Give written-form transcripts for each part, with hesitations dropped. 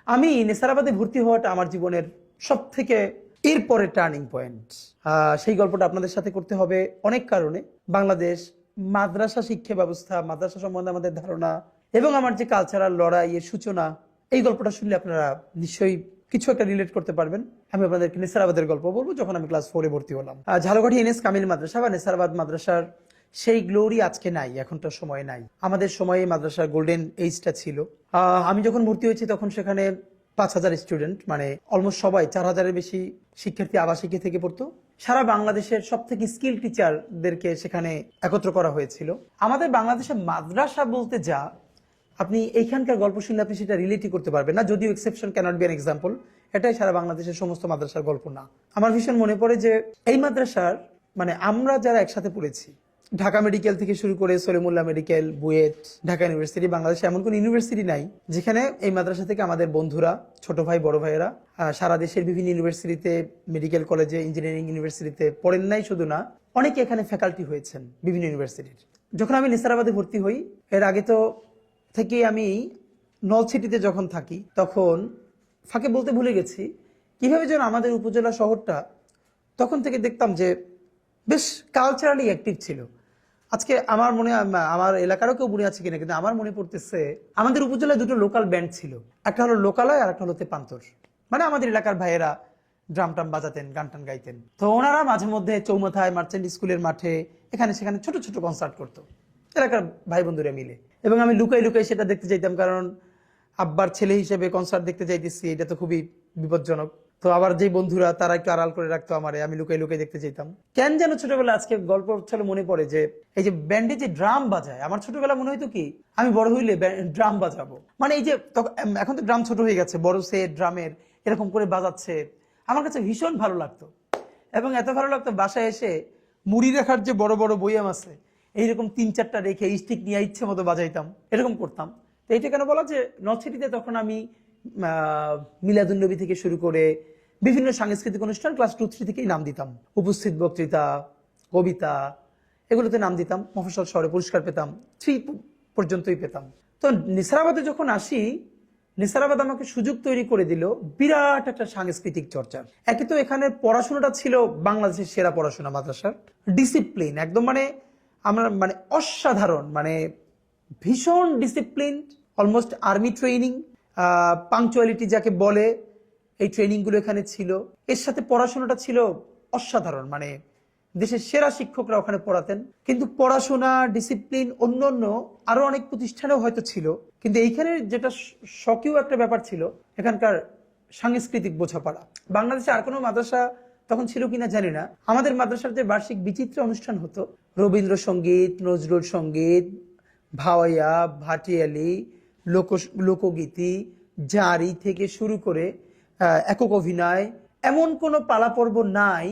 আমি নেসারাবাদে ভর্তি হওয়াটা আমার জীবনের সব থেকে এরপরে টার্নিং পয়েন্ট। সেই গল্পটা আপনাদের সাথে করতে হবে অনেক কারণে। বাংলাদেশ মাদ্রাসা শিক্ষা ব্যবস্থা, মাদ্রাসা সম্বন্ধে আমাদের ধারণা এবং আমার যে কালচারাল লড়াইয়ের সূচনা, এই গল্পটা শুনলে আপনারা নিশ্চয়ই কিছু একটা রিলেট করতে পারবেন। আমি আপনাদেরকে নেসারাবাদের গল্প বলবো যখন আমি ক্লাস 4-এ ভর্তি হলাম। ঝালকাঠি এনএস কামিল মাদ্রাসা বা নেসারাবাদ মাদ্রাসার সেই গ্লোরি আজকে নাই, এখনটার সময় নাই। আমাদের সময়ে মাদ্রাসার গোল্ডেন এইজটা ছিল। আমি যখন ভর্তি হয়েছি তখন সেখানে 5,000 স্টুডেন্ট, মানে অলমোস্ট সবাই, 4,000-এর বেশি শিক্ষার্থী আবাসিকে থেকে পড়তো। সারা বাংলাদেশের সব থেকে স্কিল টিচারদেরকে সেখানে একত্র করা হয়েছিল। আমাদের বাংলাদেশের মাদ্রাসা বলতে যা, আপনি এইখানকার গল্প শুনলে আপনি সেটা রিলেটই করতে পারবেন না, যদিও exception cannot be an example. এটাই সারা বাংলাদেশের সমস্ত মাদ্রাসার গল্প না। আমার ভীষণ মনে পড়ে যে এই মাদ্রাসার, মানে আমরা যারা একসাথে পড়েছি, ঢাকা মেডিকেল থেকে শুরু করে সলিমুল্লাহ মেডিকেল, বুয়েট, ঢাকা ইউনিভার্সিটি, বাংলাদেশে এমন কোনো ইউনিভার্সিটি নাই যেখানে এই মাদ্রাসা থেকে আমাদের বন্ধুরা, ছোট ভাই বড় ভাইয়েরা সারা দেশের বিভিন্ন ইউনিভার্সিটিতে, মেডিকেল কলেজে, ইঞ্জিনিয়ারিং ইউনিভার্সিটিতে পড়েন নাই শুধু না, অনেকে এখানে ফ্যাকাল্টি হয়েছেন বিভিন্ন ইউনিভার্সিটির। যখন আমি নেসারাবাদে ভর্তি হই, এর আগে তো থেকে আমি নলছিটিতে যখন থাকি, তখন ফাঁকে বলতে ভুলে গেছি কিভাবে যেন আমাদের উপজেলা শহরটা তখন থেকে দেখতাম যে বেশ কালচারালি অ্যাক্টিভ ছিল। আজকে আমার মনে, আমার এলাকারও কেউ মনে আছে কিনা, কিন্তু আমার মনে পড়তেছে আমাদের উপজেলায় দুটো লোকাল ব্যান্ড ছিল, একটা হলো লোকালয় আর একটা হলো তেপান্তর। মানে আমাদের এলাকার ভাইয়েরা ড্রাম টাম বাজাতেন, গান টান গাইতেন। তো ওনারা মাঝে মধ্যে চৌমাথায়, মার্চেন্ট স্কুলের মাঠে, এখানে সেখানে ছোট ছোট কনসার্ট করতো এলাকার ভাই বন্ধুরা মিলে। এবং আমি লুকাই লুকাই সেটা দেখতে চাইতাম, কারণ আব্বার ছেলে হিসেবে কনসার্ট দেখতে চাইতেছি, এটা তো খুবই বিপজ্জনক। তো আবার যে বন্ধুরা তারা একটু আড়াল করে রাখতো আমারে, আমি লুকাই লুকাই দেখতে চাইতাম। কেন যেন ছোটবেলা, আজকে গল্প চলে মনে পড়ে যে এই যে ব্যান্ডে যে ড্রাম বাজায়, আমার ছোটবেলা মনে হইতো কি আমি বড় হইলে ড্রাম বাজাবো। মানে এই যে এখন তো ড্রাম ছোট হয়ে গেছে, বড় সেট ড্রামের এরকম করে বাজাচ্ছে, আমার কাছে ভীষণ ভালো লাগতো। এবং এত ভালো লাগতো, বাসায় এসে মুড়ি রাখার যে বড় বড় বইয়াম আছে, এইরকম 3-4টা রেখে স্টিক নিয়ে ইচ্ছে মতো বাজাইতাম, এরকম করতাম। তো এইটা কেন বলা যে নলছিটিতে তখন আমি মিলাদুন্নবী থেকে শুরু করে বিভিন্ন সাংস্কৃতিক অনুষ্ঠান ক্লাস 2-3 থেকেই নাম দিতাম। উপস্থিত বক্তৃতা, কবিতা, এগুলোতে নাম দিতাম। মফস্বল শহরে পুরস্কার পেতাম, 3 পর্যন্তই পেতাম। তো নেসারাবাদে যখন আসি, নেসারাবাদ আমাকে সুযোগ তৈরি করে দিল বিরাট একটা সাংস্কৃতিক চর্চার। একে তো এখানে পড়াশোনাটা ছিল বাংলাদেশের সেরা পড়াশোনা, মাদ্রাসার ডিসিপ্লিন একদম, মানে আমরা মানে অসাধারণ, মানে ভীষণ discipline, almost army training, punctuality যাকে বলে, এই ট্রেনিংগুলো এখানে ছিল। এর সাথে পড়াশোনাটা ছিল অসাধারণ, মানে দেশের সেরা শিক্ষকরা ওখানে পড়াতেন। কিন্তু পড়াশোনা, ডিসিপ্লিন অন্য আরো অনেক প্রতিষ্ঠানেও হয়তো ছিল, কিন্তু এইখানে যেটা শখীয় একটা ব্যাপার ছিল, এখানকার সাংস্কৃতিক বোঝাপড়া। বাংলাদেশে আর কোনো মাদ্রাসা তখন ছিল কিনা জানি না, আমাদের মাদ্রাসার যে বার্ষিক বিচিত্র অনুষ্ঠান হতো, রবীন্দ্রসঙ্গীত, নজরুল সঙ্গীত, ভাওয়াইয়া, ভাটিয়ালি, লোকগীতি, জারি থেকে শুরু করে একক অভিনয়, এমন কোনো পালা পর্ব নাই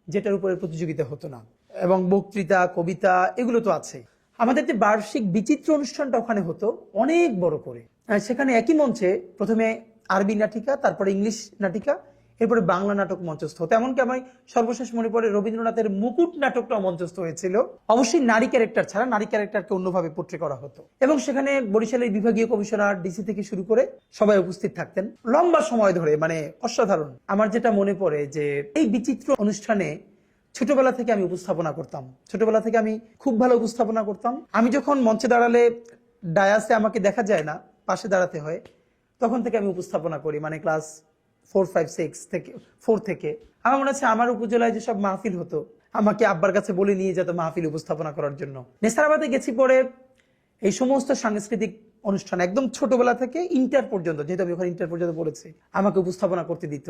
যেটার উপরে প্রতিযোগিতা হতো না। এবং বক্তৃতা, কবিতা, এগুলো তো আছে। আমাদের যে বার্ষিক বিচিত্র অনুষ্ঠানটা ওখানে হতো অনেক বড় করে, সেখানে একই মঞ্চে প্রথমে আরবি নাটিকা, তারপরে ইংলিশ নাটিকা, এরপরে বাংলা নাটক মঞ্চস্থ হতো। এমনকি আমার সর্বশেষ মনে পড়ে রবীন্দ্রনাথের মুকুট নাটকটা মঞ্চস্থ হয়েছিল। অবশ্যই নারী ক্যারেক্টার ছাড়া, নারী ক্যারেক্টারকে অন্যভাবে পোট্রে করা হতো। এবং সেখানে বরিশালের বিভাগীয় কমিশনার, ডিসি থেকে শুরু করে সবাই উপস্থিত থাকতেন লম্বা সময় ধরে, মানে অসাধারণ। আমার যেটা মনে পড়ে যে এই বিচিত্র অনুষ্ঠানে ছোটবেলা থেকে আমি উপস্থাপনা করতাম, ছোটবেলা থেকে আমি খুব ভালো উপস্থাপনা করতাম। আমি যখন মঞ্চে দাঁড়ালে ডায়াসে আমাকে দেখা যায় না, পাশে দাঁড়াতে হয়, তখন থেকে আমি উপস্থাপনা করি, মানে ক্লাস 4 থেকে। আমার মনে আছে আমার উপজেলায় যেসব মাহফিল হতো, আমাকে আব্বার কাছে বলে নিয়ে যেত মাহফিল উপস্থাপনা করার জন্য। নেসারাবাদে গেছি পরে, এই সমস্ত সাংস্কৃতিক অনুষ্ঠান একদম ছোটবেলা থেকে ইন্টার পর্যন্ত, যেহেতু আমি ওখানে ইন্টার পর্যন্ত পড়েছি, আমাকে উপস্থাপনা করতে দিত।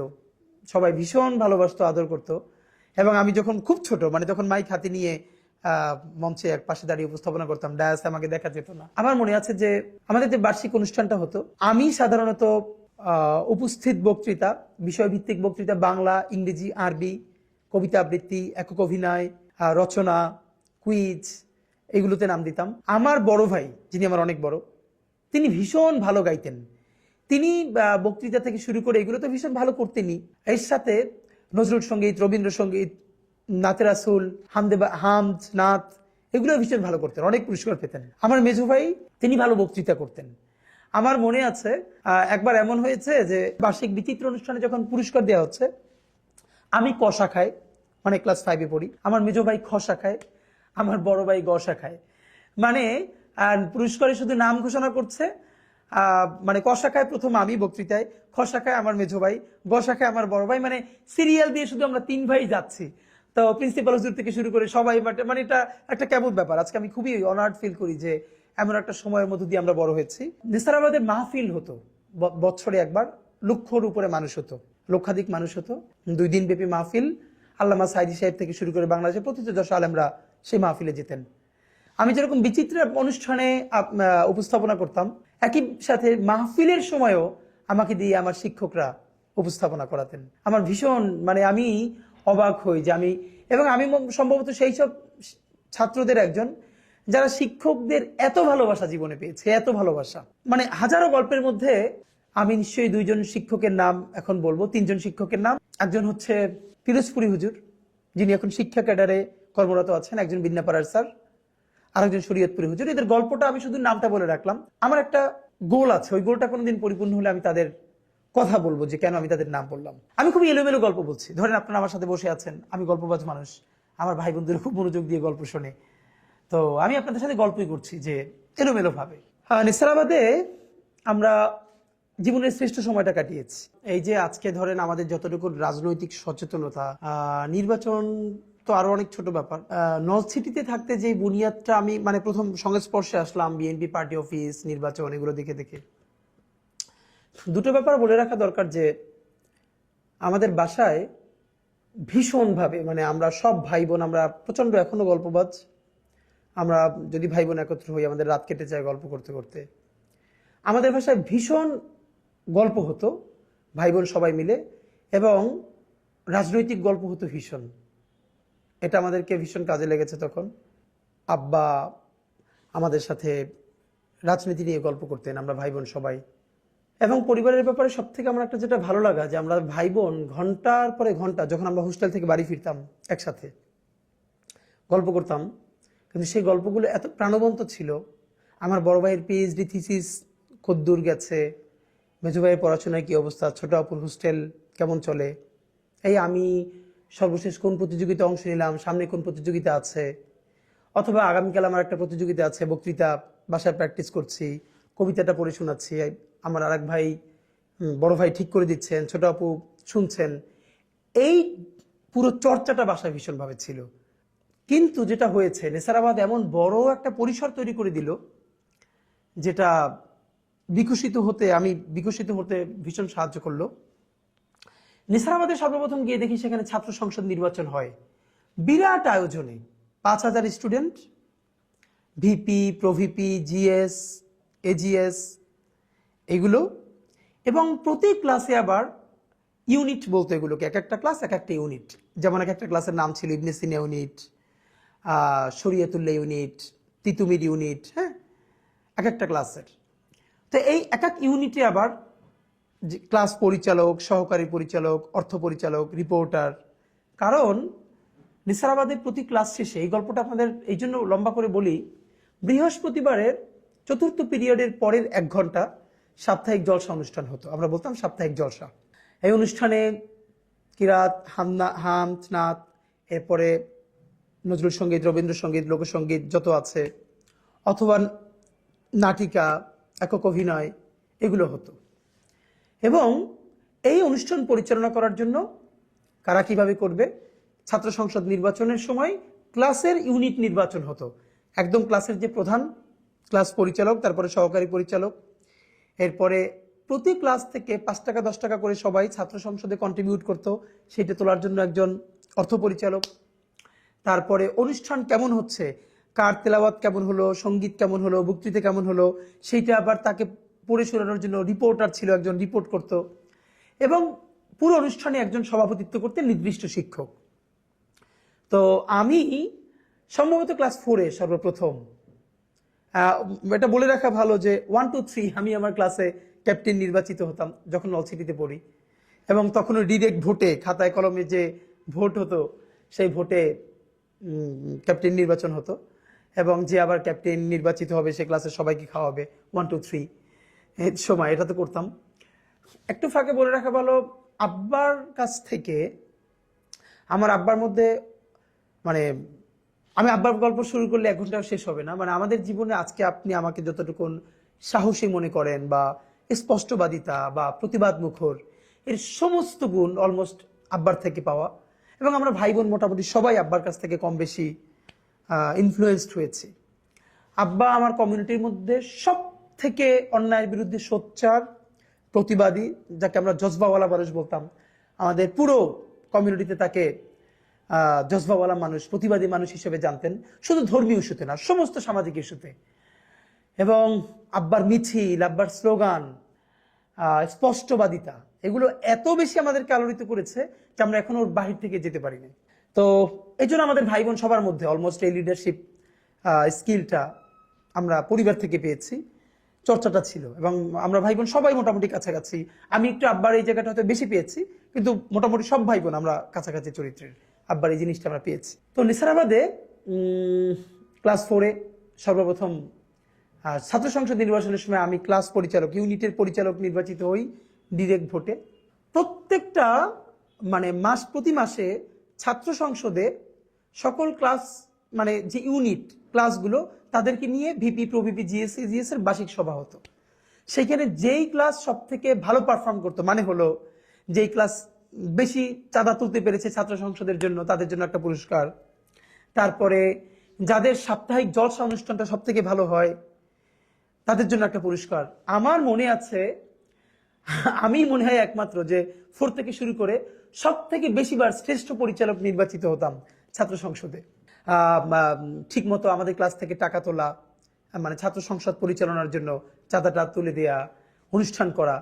সবাই ভীষণ ভালোবাসতো, আদর করতো। এবং আমি যখন খুব ছোট, মানে তখন মাইক হাতে নিয়ে মঞ্চে এক পাশে দাঁড়িয়ে উপস্থাপনা করতাম, ডায়াসে আমাকে দেখা যেত না। আমার মনে আছে যে আমাদের যে বার্ষিক অনুষ্ঠানটা হতো, আমি সাধারণত উপস্থিত বক্তৃতা, বিষয়ভিত্তিক বক্তৃতা, বাংলা, ইংরেজি, আরবি, কবিতা আবৃত্তি, একক অভিনয়, রচনা, কুইজ, এগুলোতে নাম দিতাম। আমার বড় ভাই, যিনি আমার অনেক বড়, তিনি ভীষণ ভালো গাইতেন। তিনি বক্তৃতা থেকে শুরু করে এগুলো তো ভীষণ ভালো করতেনই, এর সাথে নজরুল সঙ্গীত, রবীন্দ্রসঙ্গীত, নাতে রাসুল, হামদ, নাত, এগুলো ভীষণ ভালো করতেন, অনেক পুরস্কার পেতেন। আমার মেজো ভাই, তিনি ভালো বক্তৃতা করতেন। আমার মনে আছে একবার এমন হয়েছে যে বার্ষিক বিচিত্র অনুষ্ঠানে যখন পুরস্কার দেওয়া হচ্ছে, আমি ক শাখায়, মানে ক্লাস 5-এ পড়ি, আমার মেজো ভাই খ শাখায়, আমার বড় ভাই গ শাখায়। মানে পুরস্কারে শুধু নাম ঘোষণা করছে, মানে ক শাখায় প্রথম আমি বক্তৃতায়, খ শাখায় আমার মেজো ভাই, গ শাখায় আমার বড় ভাই, মানে সিরিয়াল দিয়ে শুধু আমরা 3 ভাই যাচ্ছি। তো প্রিন্সিপাল হুজুর থেকে শুরু করে সবাই, মানে এটা একটা কেমন ব্যাপার। আজকে আমি খুবই অনার্ড ফিল করি যে এমন একটা সময়ের মধ্য দিয়ে আমরা বড় হয়েছি। নেসারাবাদের মাহফিল হতো বছরে একবার, লক্ষর উপরে মানুষ হতো, লক্ষাধিক মানুষ হতো, 2 দিন ব্যাপী মাহফিল। আল্লামা সাইদি সাহেব থেকে শুরু করে বাংলাদেশের প্রথিতযশা আলেমরা সেই মাহফিলে যেতেন। আমি যেরকম বিচিত্র অনুষ্ঠানে উপস্থাপনা করতাম, একই সাথে মাহফিলের সময়ও আমাকে দিয়ে আমার শিক্ষকরা উপস্থাপনা করাতেন। আমার ভীষণ, মানে আমি অবাক হই যে এবং আমি সম্ভবত সেই সব ছাত্রদের একজন যারা শিক্ষকদের এত ভালোবাসা জীবনে পেয়েছে, এত ভালোবাসা। মানে হাজারো গল্পের মধ্যে আমি নিশ্চয়ই 2 জন শিক্ষকের নাম এখন বলবো, 3 জন শিক্ষকের নাম। একজন হচ্ছে পিরোজপুরি হুজুর, যিনি এখন শিক্ষা ক্যাডারে কর্মরত আছেন, একজন বিন্যাপাড়ার স্যার, আরেকজন শরীয়তপুরি হুজুর। এদের গল্পটা আমি শুধু নামটা বলে রাখলাম। আমার একটা গোল আছে, ওই গোলটা কোনোদিন পরিপূর্ণ হলে আমি তাদের কথা বলবো যে কেন আমি তাদের নাম বললাম। আমি খুবই এলোমেলো গল্প বলছি। ধরেন আপনারা আমার সাথে বসে আছেন, আমি গল্পবাজ মানুষ, আমার ভাই বোনদের খুব মনোযোগ দিয়ে গল্প শোনে, তো আমি আপনাদের সাথে গল্পই করছি যে এলোমেলো ভাবে। নেসারাবাদে আমরা জীবনের শ্রেষ্ঠ সময়টা কাটিয়েছি। এই যে আজকে ধরেন আমাদের যতটুকু রাজনৈতিক সচেতনতা, নির্বাচন তো আরো অনেক ছোট ব্যাপার। নর্থ সিটিতে থাকতে যে বুনিয়াদটা আমি, মানে প্রথম সংস্পর্শে আসলাম বিএনপি পার্টি অফিস, নির্বাচন, এগুলো দেখে দেখে। দুটো ব্যাপার বলে রাখা দরকার যে আমাদের বাসায় ভীষণভাবে, মানে আমরা সব ভাই বোন, আমরা প্রচন্ড এখনো গল্পবাজ। আমরা যদি ভাই বোন একত্র হই, আমাদের রাত কেটে যায় গল্প করতে করতে। আমাদের ভাষায় ভীষণ গল্প হতো ভাই বোন সবাই মিলে, এবং রাজনৈতিক গল্প হতো ভীষণ। এটা আমাদেরকে ভীষণ কাজে লেগেছে তখন। আব্বা আমাদের সাথে রাজনীতি নিয়ে গল্প করতেন, আমরা ভাই বোন সবাই। এবং পরিবারের ব্যাপারে সব থেকে আমার একটা যেটা ভালো লাগা, যে আমরা ভাই বোন ঘন্টার পরে ঘন্টা, যখন আমরা হোস্টেল থেকে বাড়ি ফিরতাম, একসাথে গল্প করতাম। কিন্তু সেই গল্পগুলো এত প্রাণবন্ত ছিল। আমার বড় ভাইয়ের পিএইচডি থিসিস কদ্দূর গেছে, মেজো ভাইয়ের পড়াশোনার কি অবস্থা, ছোট আপুর হোস্টেল কেমন চলে, এই আমি সর্বশেষ কোন প্রতিযোগিতায় অংশ নিলাম, সামনে কোন প্রতিযোগিতা আছে, অথবা আগামীকাল আমার একটা প্রতিযোগিতা আছে, বক্তৃতা বাসায় প্র্যাকটিস করছি, কবিতাটা পড়ে শোনাচ্ছি, আমার আরেক ভাই, বড় ভাই ঠিক করে দিচ্ছেন, ছোট আপু শুনছেন। এই পুরো চর্চাটা বাসায় ভীষণভাবে ছিল। কিন্তু যেটা হয়েছে, নেসারাবাদ এমন বড় একটা পরিসর তৈরি করে দিল, যেটা আমি বিকশিত হতে ভীষণ সাহায্য করলো। নেসারাবাদে সর্বপ্রথম গিয়ে দেখি সেখানে ছাত্র সংসদ নির্বাচন হয় বিরাট আয়োজনে, 5,000 স্টুডেন্ট, ভিপি, প্রভিপি, জিএস, এজিএস, এগুলো। এবং প্রতি ক্লাসে আবার ইউনিট বলতো এগুলোকে, এক একটা ক্লাস এক একটা ইউনিট। যেমন এক একটা ক্লাসের নাম ছিল ইবনে সিনা ইউনিট, শরিয়াতুল্লাহ ইউনিট, তিতুমির ইউনিট, হ্যাঁ, এক একটা ক্লাসের। তো এই এক এক ইউনিটে আবার ক্লাস পরিচালক, সহকারী পরিচালক, অর্থ পরিচালক, রিপোর্টার। কারণ নিসারাবাদের প্রতি ক্লাস শেষে, এই গল্পটা আপনাদের এই জন্য লম্বা করে বলি, বৃহস্পতিবারের চতুর্থ পিরিয়ডের পরের 1 ঘন্টা সাপ্তাহিক জলসা অনুষ্ঠান হতো। আমরা বলতাম সাপ্তাহিক জলসা। এই অনুষ্ঠানে কিরাত, হামদ, নাত, এরপরে নজরুল সঙ্গীত, রবীন্দ্রসঙ্গীত, লোকসঙ্গীত যত আছে, অথবা নাটিকা, একক অভিনয়, এগুলো হতো। এবং এই অনুষ্ঠান পরিচালনা করার জন্য কারা কিভাবে করবে, ছাত্র সংসদ নির্বাচনের সময় ক্লাসের ইউনিট নির্বাচন হতো। একদম ক্লাসের যে প্রধান, ক্লাস পরিচালক, তারপরে সহকারী পরিচালক, এরপরে প্রতি ক্লাস থেকে 5 টাকা 10 টাকা করে সবাই ছাত্র সংসদে কন্ট্রিবিউট করতো, সেটা তোলার জন্য একজন অর্থ পরিচালক। তারপরে অনুষ্ঠান কেমন হচ্ছে, কার তেলাওয়াত কেমন হলো, সঙ্গীত কেমন হলো, বক্তৃতা কেমন হলো, সেইটা আবার তাকে পড়ে শোনানোর জন্য রিপোর্টার ছিল, একজন রিপোর্ট করত। এবং পুরো অনুষ্ঠানে একজন সভাপতিত্ব করতেন নির্দিষ্ট শিক্ষক। তো আমি সম্ভবত ক্লাস 4-এ সর্বপ্রথম, এটা বলে রাখা ভালো যে 1, 2, 3 আমি আমার ক্লাসে ক্যাপ্টেন নির্বাচিত হতাম যখন নলছিটিতে পড়ি। এবং তখনও ডিরেক্ট ভোটে, খাতায় কলমে যে ভোট হতো, সেই ভোটে ক্যাপ্টেন নির্বাচন হতো। এবং যে আবার ক্যাপ্টেন নির্বাচিত হবে সে ক্লাসে সবাইকে খাওয়াবে 1, 2, 3। এই সময় এটা তো করতাম। একটু ফাঁকে বলে রাখা ভালো, আব্বার কাছ থেকে আমার আব্বার মধ্যে মানে আমি আব্বার গল্প শুরু করলে 1 ঘন্টাও শেষ হবে না। মানে আমাদের জীবনে আজকে আপনি আমাকে যতটুকু সাহসী মনে করেন বা স্পষ্টবাদিতা বা প্রতিবাদ মুখর, এর সমস্ত গুণ অলমোস্ট আব্বার থেকে পাওয়া। এবং আমরা ভাই বোন মোটামুটি সবাই আব্বার কাছ থেকে কম বেশি ইনফ্লুয়েসড হয়েছি। আব্বা আমার কমিউনিটির মধ্যে সব থেকে অন্যায়ের বিরুদ্ধে সোচ্চার, প্রতিবাদী, যাকে আমরা জজবাওয়ালা মানুষ বলতাম। আমাদের পুরো কমিউনিটিতে তাকে জজবাওয়ালা মানুষ, প্রতিবাদী মানুষ হিসেবে জানতেন, শুধু ধর্মীয় ইস্যুতে না, সমস্ত সামাজিক ইস্যুতে। এবং আব্বার মিছিল, আব্বার স্লোগান, স্পষ্টবাদিতা, এগুলো এত বেশি আমাদেরকে আলোড়িত করেছে যে আমরা এখন ওর বাহির থেকে যেতে পারি না। তো এই জন্য আমাদের ভাই বোন সবার মধ্যে অলমোস্ট এই লিডারশিপ স্কিলটা আমরা পরিবার থেকে পেয়েছি, চর্চাটা ছিল। এবং আমরা ভাই বোন সবাই মোটামুটি কাছাকাছি। আমি একটু আব্বার এই জায়গাটা হয়তো বেশি পেয়েছি, কিন্তু মোটামুটি সব ভাই বোন আমরা কাছাকাছি চরিত্রের। আব্বার এই জিনিসটা আমরা পেয়েছি। তো নিসারাবাদে ক্লাস 4-এ সর্বপ্রথম ছাত্র সংসদ নির্বাচনের সময় আমি ক্লাস পরিচালক, ইউনিটের পরিচালক নির্বাচিত হই ডিরেক্ট ভোটে। প্রত্যেকটা মানে প্রতি মাসে ছাত্র সংসদে সকল ক্লাস মানে যে ইউনিট ক্লাসগুলো তাদেরকে নিয়ে ভিপি, প্রভিপি, জিএসসি, জিএস এর বার্ষিক সভা হতো। সেখানে যেই ক্লাস সব থেকে ভালো পারফর্ম করতো, মানে হলো যেই ক্লাস বেশি চাঁদা তুলতে পেরেছে ছাত্র সংসদের জন্য, তাদের জন্য একটা পুরস্কার। তারপরে যাদের সাপ্তাহিক জলসা অনুষ্ঠানটা সব থেকে ভালো হয় তাদের জন্য একটা পুরস্কার। আমার মনে আছে, আমি মনে হয় একমাত্র যে 4 থেকে শুরু করে সব থেকে বেশিবার শ্রেষ্ঠ পরিচালক নির্বাচিত হতাম ছাত্র সংসদে। ঠিক মতো আমাদের ক্লাস থেকে টাকা তোলা, মানে ছাত্র সংসদ পরিচালনার জন্য চাঁদাটা তুলে দেয়া, অনুষ্ঠান করা।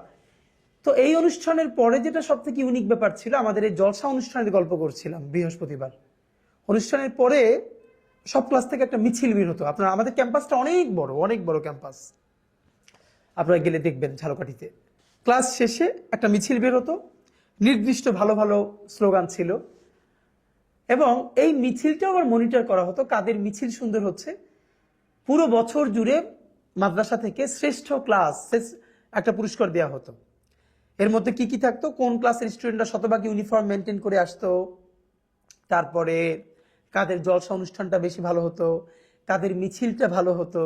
তো এই অনুষ্ঠানের পরে যেটা সব থেকে ইউনিক ব্যাপার ছিল, আমাদের এই জলসা অনুষ্ঠানের গল্প করছিলাম বৃহস্পতিবার। অনুষ্ঠানের পরে সব ক্লাস থেকে একটা মিছিল বের হতো। আপনার আমাদের ক্যাম্পাসটা অনেক বড় ক্যাম্পাস, আপনারা গেলে দেখবেন ঝালকাঠিতে। ক্লাস শেষে একটা মিছিল বের হতো, নির্দিষ্ট ভালো ভালো স্লোগান ছিল। এবং এই মিছিলটাও আবার মনিটর করা হতো কাদের মিছিল সুন্দর হচ্ছে। পুরো বছর জুড়ে মাদ্রাসা থেকে শ্রেষ্ঠ ক্লাস একটা পুরস্কার দেওয়া হতো। এর মধ্যে কি কি থাকতো, কোন ক্লাসের স্টুডেন্টরা শতভাগ ইউনিফর্ম মেনটেন করে আসতো, তারপরে কাদের জলসা অনুষ্ঠানটা বেশি ভালো হতো, কাদের মিছিলটা ভালো হতো।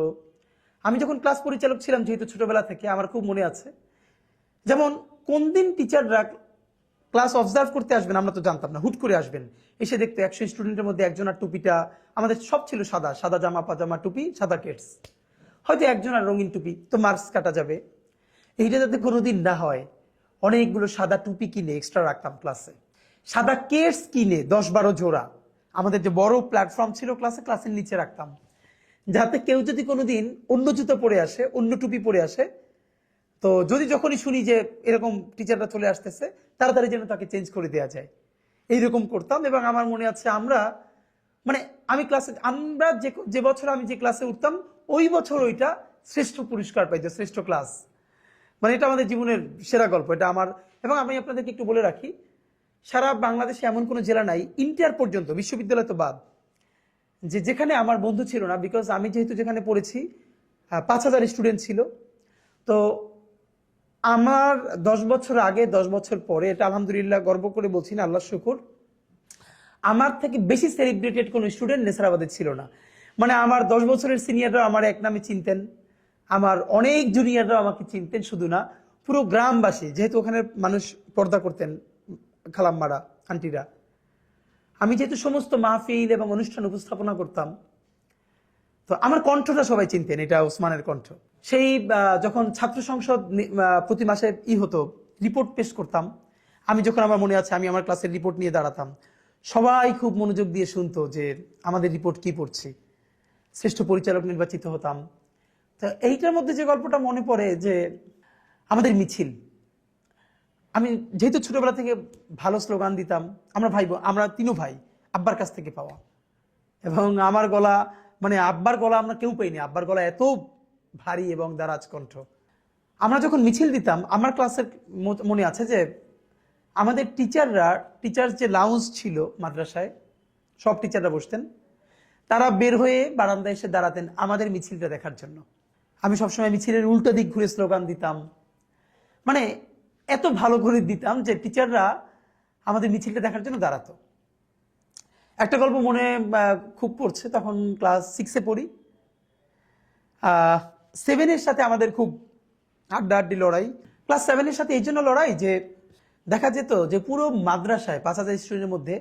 আমি যখন ক্লাস পরিচালক ছিলাম, যেহেতু ছোটবেলা থেকে, আমার খুব মনে আছে, যেমন কোন দিন টিচাররা ক্লাস অবজার্ভ করতে আসবেন আমরা তো জানতাম না, হুট করে আসবেন, এসে দেখতো 100 স্টুডেন্টের মধ্যে একজনের টুপিটা, আমাদের সব ছিল সাদা সাদা জামা, পাজামা, টুপি, সাদা কেটস, হয়তো একজনের রঙিন টুপি, তো মার্কস কাটা যাবে। এইটা যাতে কোনোদিন না হয়, অনেকগুলো সাদা টুপি কিনে এক্সট্রা রাখতাম ক্লাসে, সাদা কেটস কিনে 10-12 জোড়া আমাদের যে বড় প্ল্যাটফর্ম ছিল ক্লাসের নিচে রাখতাম, যাতে কেউ যদি কোনোদিন অন্য জুতো পরে আসে, অন্য টুপি পরে আসে, তো যদি যখনই শুনি যে এরকম টিচাররা চলে আসতেছে, তাড়াতাড়ি যেন তাকে চেঞ্জ করে দেওয়া যায়, এইরকম করতাম। এবং আমার মনে আছে আমরা যে বছর আমি যে ক্লাসে উঠতাম, ওই বছর ওইটা শ্রেষ্ঠ পুরস্কার পাইতো, শ্রেষ্ঠ ক্লাস। মানে এটা আমাদের জীবনের সেরা গল্প এটা আমার। এবং আমি আপনাদেরকে একটু বলে রাখি, সারা বাংলাদেশে এমন কোনো জেলা নাই, ইন্টার পর্যন্ত, বিশ্ববিদ্যালয় তো বাদ, যেখানে আমার বন্ধু ছিল না। বিকজ আমি যেহেতু যেখানে পড়েছি 5000 স্টুডেন্ট ছিল। তো আমার 10 বছর আগে, 10 বছর পরে, এটা আলহামদুলিল্লাহ গর্ব করে বলছি না, আল্লাহ শুকুর, আমার থেকে বেশি সেলিব্রেটেড কোনো স্টুডেন্ট নেসারাবাদে ছিল না। মানে আমার 10 বছরের সিনিয়ররা আমার এক নামে চিনতেন, আমার অনেক জুনিয়ররাও আমাকে চিনতেন, শুধু না পুরো গ্রামবাসী, যেহেতু ওখানে মানুষ পর্দা করতেন, খালাম্মারা, আন্টিরা। আমি যেহেতু সমস্ত মাহফিল এবং অনুষ্ঠান উপস্থাপনা করতাম, তো আমার কণ্ঠটা সবাই চিনতেন, এটা ওসমানের কণ্ঠ। সেই যখন ছাত্র সংসদ প্রতি মাসে হতো, রিপোর্ট পেশ করতাম, আমি যখন, আমার মনে আছে, আমি আমার ক্লাসের রিপোর্ট নিয়ে দাঁড়াতাম, সবাই খুব মনোযোগ দিয়ে শুনতো যে আমাদের রিপোর্ট কি পড়ছি, শ্রেষ্ঠ পরিচালক নির্বাচিত হতাম। তো এইটার মধ্যে যে গল্পটা মনে পড়ে, যে আমাদের মিছিল, আমি যেহেতু ছোটবেলা থেকে ভালো স্লোগান দিতাম, আমরা 3 ভাই, আব্বার কাছ থেকে পাওয়া। এবং আমার গলা, মানে আব্বার গলা আমরা কেউ পাইনি, আব্বার গলা এত ভারী এবং দারাজ কণ্ঠ। আমরা যখন মিছিল দিতাম, আমার ক্লাসের মনে আছে যে আমাদের টিচার যে লাউঞ্জ ছিল মাদ্রাসায়, সব টিচাররা বসতেন, তারা বের হয়ে বারান্দায় এসে দাঁড়াতেন আমাদের মিছিলটা দেখার জন্য। আমি সবসময় মিছিলের উল্টো দিক ঘুরে স্লোগান দিতাম, মানে এত ভালো করে দিতাম যে টিচাররা আমাদের মিছিলটা দেখার জন্য দাঁড়াতো। একটা গল্প মনে খুব পড়ছে, তখন ক্লাস 6-এ পড়ি। 7-এর সাথে আমাদের খুব আড্ডাআড্ডি লড়াই। ক্লাস 7-এর সাথে এই জন্য লড়াই যে দেখা যেত যে পুরো মাদ্রাসায় 5,000 স্টুডেন্টের মধ্যে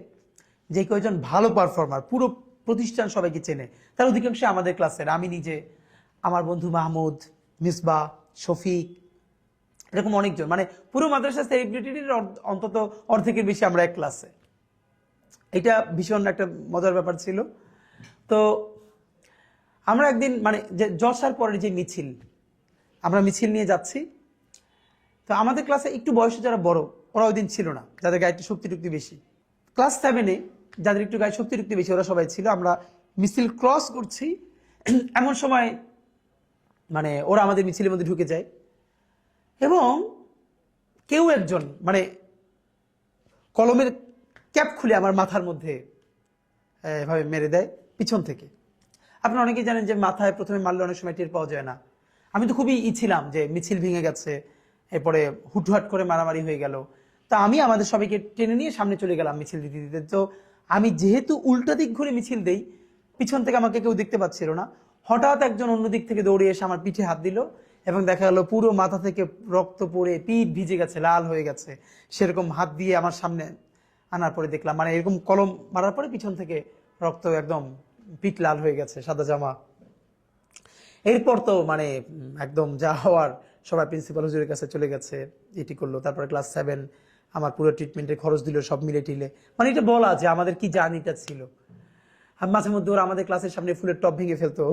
যে কয়েকজন ভালো পারফর্মার, পুরো প্রতিষ্ঠান সবাইকে চেনে, তার অধিকাংশ আমাদের ক্লাসের। আমি নিজে, আমার বন্ধু মাহমুদ, মিসবাহ, শফিক, এরকম অনেকজন, মানে পুরো মাদ্রাসা সেলিব্রিটির অন্তত অর্ধেকের বেশি আমরা এক ক্লাসে। এটা ভীষণ একটা মজার ব্যাপার ছিল। তো আমরা একদিন মানে যে জলসার পরের যে মিছিল, আমরা মিছিল নিয়ে যাচ্ছি। তো আমাদের ক্লাসে একটু বয়সে যারা বড়, ওরা ওই দিন ছিল না, যাদের গায়ে একটু শক্তি টুক্তি বেশি। ক্লাস 7-এ যাদের একটু গায়ে শক্তি টুক্তি বেশি, ওরা সবাই ছিল। আমরা মিছিল ক্রস করছি, এমন সময় মানে ওরা আমাদের মিছিলের মধ্যে ঢুকে যায় এবং কেউ একজন মানে কলমের ক্যাপ খুলে আমার মাথার মধ্যে এভাবে মেরে দেয় পিছন থেকে। আপনারা অনেকেই জানেন যে মাথায় প্রথমে মারলে অনেক সময় টের পাওয়া যায় না। আমি তো খুবই ছিলাম যে মিছিল ভেঙে গেছে, এরপরে হুটহাট করে মারামারি হয়ে গেল। তা আমি আমাদের সবাইকে টেনে নিয়ে সামনে চলে গেলাম মিছিল দিতে দিতে। তো আমি যেহেতু উল্টা দিক ঘুরে মিছিল দেই, পিছন থেকে আমাকে কেউ দেখতে পাচ্ছিল না। হঠাৎ একজন অন্য দিক থেকে দৌড়ে এসে আমার পিঠে হাত দিল এবং দেখা গেল পুরো মাথা থেকে রক্ত পড়ে পিঠ ভিজে গেছে, লাল হয়ে গেছে। সেরকম হাত দিয়ে আমার সামনে আনার পরে দেখলাম, মানে এরকম কলম মারার পরে পিছন থেকে রক্ত, একদম পিঠ লাল হয়ে গেছে, সাদা জামা। এরপর তো মানে একদম যা হওয়ার, সবাই প্রিন্সিপাল হুজুরের কাছে চলে গেছে, এটি করলো। তারপরে ক্লাস 7 আমার পুরো ট্রিটমেন্টের খরচ দিল, সব মিলে টিলে। মানে এটা বলা যে আমাদের কি জার্নিটা ছিল। মাঝে মধ্যে ওরা আমাদের ক্লাসের সামনে ফুলের টপ ভেঙে ফেলতো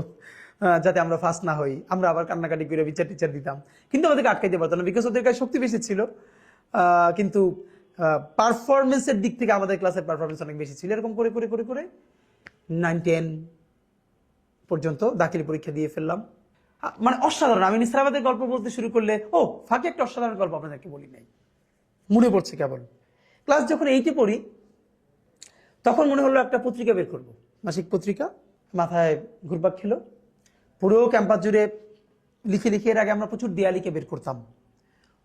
যাতে আমরা ফার্স্ট না হই। আমরা আবার কান্নাকাটি করে বিচার টিচার দিতাম, কিন্তু আমাদেরকে আটকাইতে পারতো না, বিকজ ওদের কাছে শক্তি বেশি ছিল। কিন্তু পারফরমেন্সের দিক থেকে আমাদের ক্লাসের পারফরমেন্স অনেক বেশি ছিল। এরকম করে করে করে করে 9-10 পর্যন্ত দাখিল পরীক্ষা দিয়ে ফেললাম। মানে অসাধারণ। আমি নিসারাবাদের গল্প বলতে শুরু করলে ফাঁকে একটা অসাধারণ গল্প আপনাদেরকে বলি নাই, মনে পড়ছে কেবল। ক্লাস যখন 8-এ পড়ি, তখন মনে হলো একটা পত্রিকা বের করব, মাসিক পত্রিকা। মাথায় ঘুরপাক খেলো, পুরো ক্যাম্পাস জুড়ে লিখে লিখে। এর আগে আমরা প্রচুর দেয়ালিকা বের করতাম,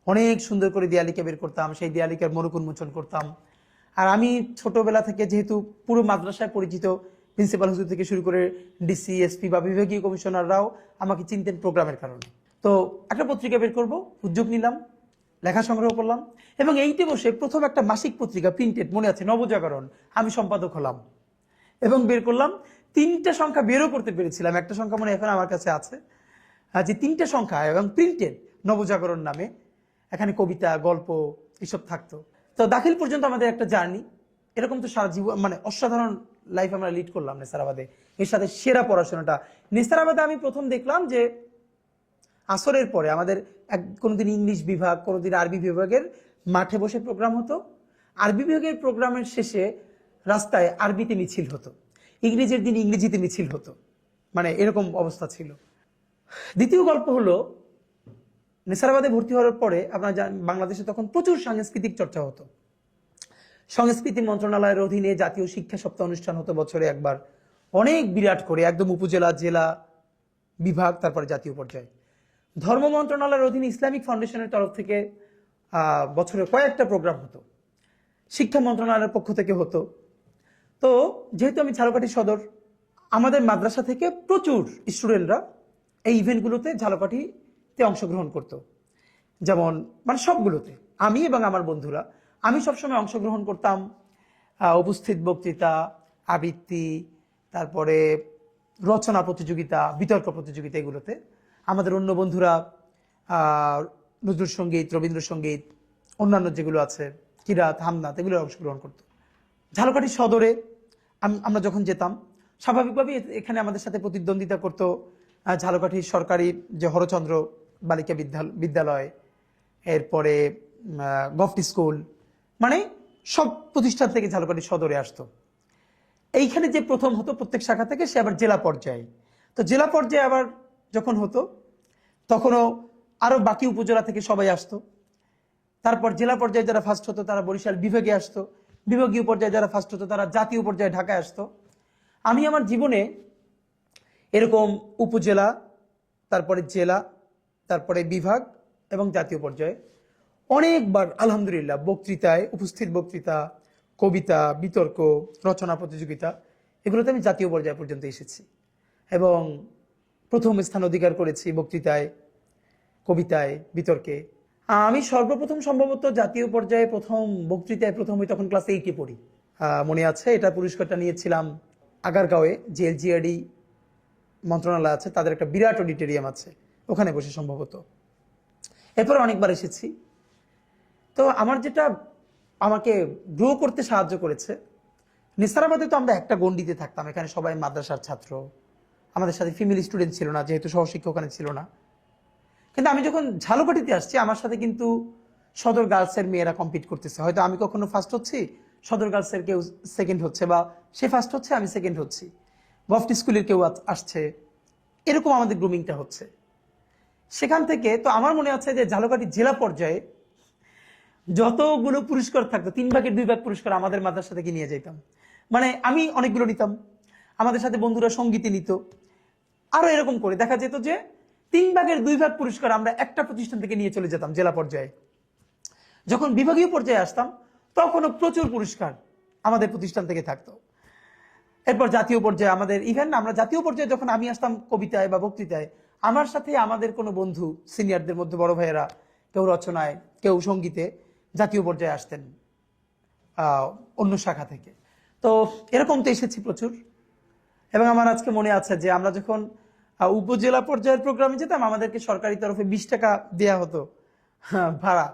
অনেক সুন্দর করে দেয়ালিকা বের করতাম, সেই দেয়ালিকার মোড়ক উন্মোচন করতাম। আর আমি ছোটবেলা থেকে যেহেতু পুরো মাদ্রাসায় পরিচিত, প্রিন্সিপাল হুজুর থেকে শুরু করে ডিসি, এসপি বা বিভাগীয় কমিশনাররাও আমাকে চিনতেন প্রোগ্রামের কারণে। তো একটা পত্রিকা বের করব, উদ্যোগ নিলাম, লেখা সংগ্রহ করলাম এবং 8-এ বসে প্রথম একটা মাসিক পত্রিকা প্রিন্টেড, মনে আছে, নবজাগরণ, আমি সম্পাদক হলাম এবং বের করলাম। 3টা সংখ্যা বেরও করতে পেরেছিলাম। একটা সংখ্যা মনে এখন আমার কাছে আছে, যে 3টে সংখ্যা এবং প্রিন্টেড নবজাগরণ নামে। এখানে কবিতা, গল্প এসব থাকতো। তো দাখিল পর্যন্ত আমাদের একটা জার্নি। এরকম তো সারা জীবন, মানে অসাধারণ লাইফ আমরা লিড করলাম নেসারাবাদে। এর সাথে সেরা পড়াশোনাটা নেসারাবাদে আমি প্রথম দেখলাম যে আসরের পরে আমাদের কোনোদিন ইংলিশ বিভাগ, কোনোদিন আরবি বিভাগের মাঠে বসে প্রোগ্রাম হতো। আরবি বিভাগের প্রোগ্রামের শেষে রাস্তায় আরবিতে মিছিল হতো, ইংরেজির দিন ইংরেজিতে মিছিল হতো, মানে এরকম অবস্থা ছিল। দ্বিতীয় গল্প হলো, নেসারাবাদে ভর্তি হওয়ার পরে আপনারা বাংলাদেশে তখন প্রচুর সাংস্কৃতিক চর্চা হতো। সংস্কৃতি মন্ত্রণালয়ের অধীনে জাতীয় শিক্ষা সপ্তাহ অনুষ্ঠান হতো বছরে একবার, অনেক বিরাট করে, একদম উপজেলা, জেলা, বিভাগ, তারপরে জাতীয় পর্যায়ে। ধর্ম মন্ত্রণালয়ের অধীনে ইসলামিক ফাউন্ডেশনের তরফ থেকে বছরে কয়েকটা প্রোগ্রাম হতো, শিক্ষা মন্ত্রণালয়ের পক্ষ থেকে হতো। তো যেহেতু আমি ঝালকাঠি সদর, আমাদের মাদ্রাসা থেকে প্রচুর স্টুডেন্টরা এই ইভেন্টগুলোতে ঝালকাঠিতে অংশগ্রহণ করতো। যেমন মানে সবগুলোতে আমি এবং আমার বন্ধুরা, আমি সবসময় অংশগ্রহণ করতাম। উপস্থিত বক্তৃতা, আবৃত্তি, তারপরে রচনা প্রতিযোগিতা, বিতর্ক প্রতিযোগিতা, এগুলোতে আমাদের অন্য বন্ধুরা নজরুল সঙ্গীত, রবীন্দ্রসঙ্গীত, অন্যান্য যেগুলো আছে, কিরাত, হামনাত, এগুলো অংশগ্রহণ করত। ঝালকাঠি সদরে আমরা যখন যেতাম, স্বাভাবিকভাবেই এখানে আমাদের সাথে প্রতিদ্বন্দ্বিতা করত ঝালকাঠি সরকারি যে হরচন্দ্র বালিকা বিদ্যালয়, এরপরে গভর্নমেন্ট স্কুল, মানে সব প্রতিষ্ঠান থেকে ঝালকাঠি সদরে আসতো। এইখানে যে প্রথম হতো প্রত্যেক শাখা থেকে, সে আবার জেলা পর্যায়ে। তো জেলা পর্যায়ে আবার যখন হতো, তখনও আরো বাকি উপজেলা থেকে সবাই আসতো। তারপর জেলা পর্যায়ে যারা ফার্স্ট হতো তারা বরিশাল বিভাগে আসতো, বিভাগীয় পর্যায়ে যারা ফার্স্ট হতো তারা জাতীয় পর্যায়ে ঢাকায় আসতো। আমি আমার জীবনে এরকম উপজেলা, তারপরে জেলা, তারপরে বিভাগ এবং জাতীয় পর্যায়ে অনেকবার আলহামদুলিল্লাহ বক্তৃতায়, উপস্থিত বক্তৃতা, কবিতা, বিতর্ক, রচনা প্রতিযোগিতা, এগুলোতে আমি জাতীয় পর্যায় পর্যন্ত এসেছি এবং প্রথম স্থান অধিকার করেছি বক্তৃতায়, কবিতায়, বিতর্কে। আমি সর্বপ্রথম সম্ভবত জাতীয় পর্যায়ে প্রথম বক্তৃতায় প্রথম হই তখন ক্লাস 8-এ পড়ি। মনে আছে, এটা পুরস্কারটা নিয়েছিলাম আগারগাঁওয়ে, যে এলজিআরডি মন্ত্রণালয় আছে, তাদের একটা বিরাট অডিটোরিয়াম আছে, ওখানে বসে সম্ভবত। এরপর অনেকবার এসেছি। তো আমার যেটা আমাকে গ্রো করতে সাহায্য করেছে, নেসারাবাদে তো আমরা একটা গণ্ডিতে থাকতাম, এখানে সবাই মাদ্রাসার ছাত্র, আমাদের সাথে ফিমেল স্টুডেন্ট ছিল না, যেহেতু সহশিক্ষক ওখানে ছিল না। কিন্তু আমি যখন ঝালকাঠিতে আসছি, আমার সাথে কিন্তু সদর গার্লসের মেয়েরা কম্পিট করতেছে। হয়তো আমি কখনো ফার্স্ট হচ্ছি, সদর গার্লসের কেউ সেকেন্ড হচ্ছে, বা সে ফার্স্ট হচ্ছে, আমি সেকেন্ড হচ্ছি, গভট স্কুলের কেউ আসছে, এরকম আমাদের গ্রুমিংটা হচ্ছে। সেখান থেকে তো আমার মনে আছে যে ঝালকাঠি জেলা পর্যায়ে যতগুলো পুরস্কার থাকতো 3/2 পুরস্কার আমাদের মাদ্রাসা থেকে নিয়ে যেতাম। মানে আমি অনেকগুলো নিতাম, আমাদের সাথে বন্ধুরা সঙ্গীতে নিত, আরো এরকম করে দেখা যেত যে 3/2 পুরস্কার আমরা একটা প্রতিষ্ঠান থেকে নিয়ে চলে যেতাম জেলা পর্যায়ে। যখন বিভাগীয় পর্যায়ে আসতাম তখনও প্রচুর পুরস্কার আমাদের প্রতিষ্ঠান থেকে থাকতো। এরপর জাতীয় পর্যায়ে আমাদের ইভেন আমরা জাতীয় পর্যায়ে যখন আমি আসতাম কবিতায় বা বক্তৃতায়, আমার সাথে আমাদের কোনো বন্ধু সিনিয়রদের মধ্যে বড় ভাইয়েরা, কেউ রচনায়, কেউ সঙ্গীতে জাতীয় পর্যায়ে আসতেন অন্য শাখা থেকে। তো এরকম তো এসেছি প্রচুর। এবং আমার আজকে মনে আছে যে আমরা যখন উপজেলা পর্যায়ের প্রোগ্রামে যেতাম, আমাদেরকে সরকারি তরফে 20 টাকা দেওয়া হতো ভাড়া,